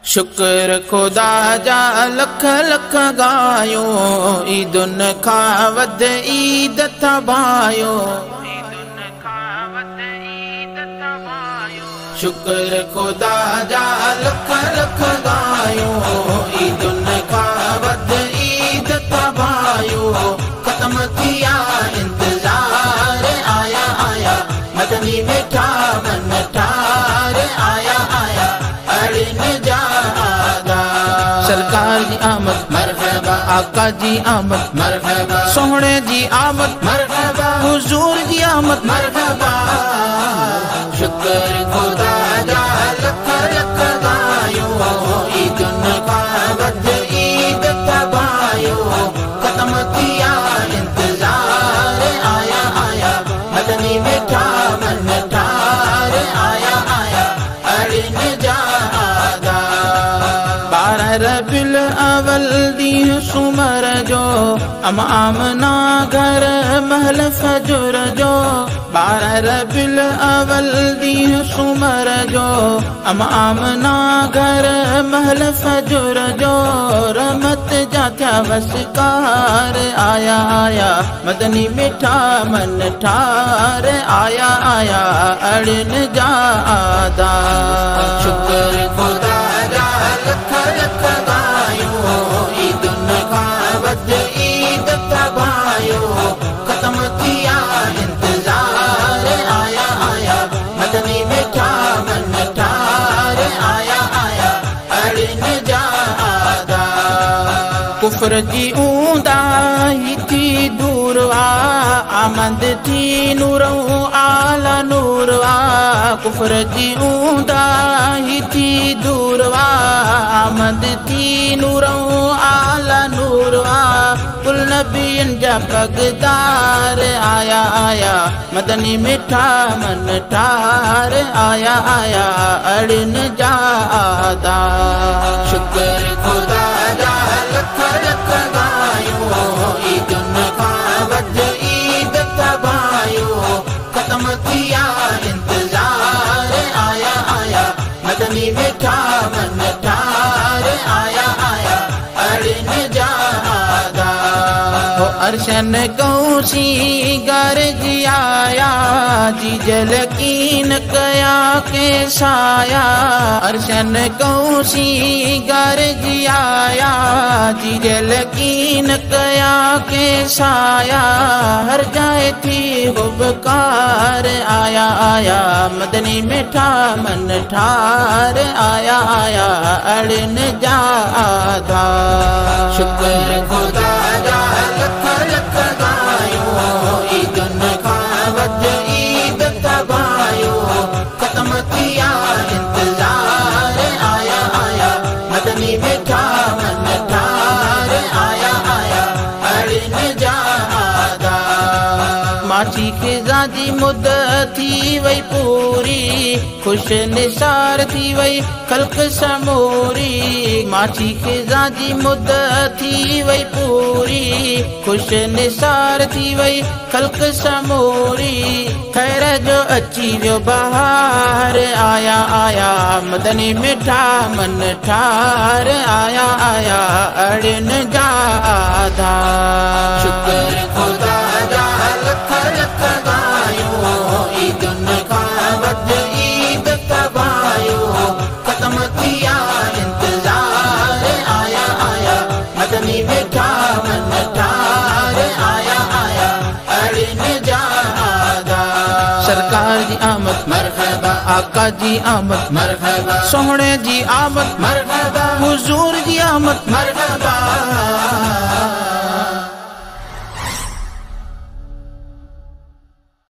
शुक्र खुदा जा लख लख गायो, ईदुन खा वध ईद तबायो। शुक्र खुदा जा लख लख गायो, ईदुन खा वध ईद तबायो। खत्म किया इंतजार, आया आया मदनी मिठा मन ठार, आया आया अड़िन जादा। सरकार जी आमद मरहबा, आका जी आमद मरहबा, सोहणे जी आमद मरहबा, हुजूर जी आमद मरहबा। शुक्र खुदा जा लख लख गायो, ईदुन खा वध ईद तबायो। खत्म किया इंतजार, आया आया मदनी मिठा मन ठार, आया आया अड़िन जादा। 12 रबीउल अव्वल ॾींहुं सूमर जो, आमना घर महल फजर जो। 12 रबीउल अव्वल ॾींहुं सूमर जो, आमना घर महल फजर जो। रहमत जा थिया वसकार, आया आया मदनी मिठा मन ठार, आया आया अड़िन जादा। शुक्र खुदा जा लख लख गायो, ईदुन खा वध ईद तबायो। खत्म किया इंतजार, आया आया मदनी मिठा मन ठार, आया आया अड़िन जादा। कुफ्र जी ऊंदाही थी दूरवा, आमद थी नूरों आला नूरवा। कुफ्र जी ऊंदाही थी दूरवा, आमद थी नूरों आला नूरवा। कुल नबियन जा पगदार, आया आया मदनी मिठा मन ठार, आया आया अड़िन जादा। शुक्र खुदा जा लख लख गायो, ईदुन खा वध ईद तबायो। खत्म किया इंतजार, आया आया मदनी मिठा मन ठार, आया आया अड़िन जादा। अरशन कौसी गर जी आया, जी जलकीन कया के साया। अरशन कौसी गर जी आया, जी जलकीन कया के साया। हर जाए थी गुबकार, आया आया मदनी मिठा मन ठार, आया आया अड़िन जादा। शुक्र खुदा जा लख लख गायो, ईदुन खा वध ईद तबायो। खत्म किया इंतजार, आया आया मदनी मिठा मन ठार, आया आया अड़िन जादा। माची खिज़ा जी मुद थी वई पूरी, खुश निसार थी वई खल्क समूरी। माची खिज़ा जी मुद थी वई पूरी, खुश निसार थी वई खल्क समूरी। खैर जो अची वियो बहार, आया आया मदनी मिठा मन ठार, आया आया अड़िन जादा। शुक्र खुदा जा लख लख गायो, ईदुन खा वध ईद तबायो। खत्म किया इंतजार, आया आया मदनी मिठा मन ठार, आया आया अड़िन जादा। सरकार जी आमद मरहबा, आका जी आमद मरहबा, सोहणे जी आमद मरहबा, हुजूर जी आमद मरहबा।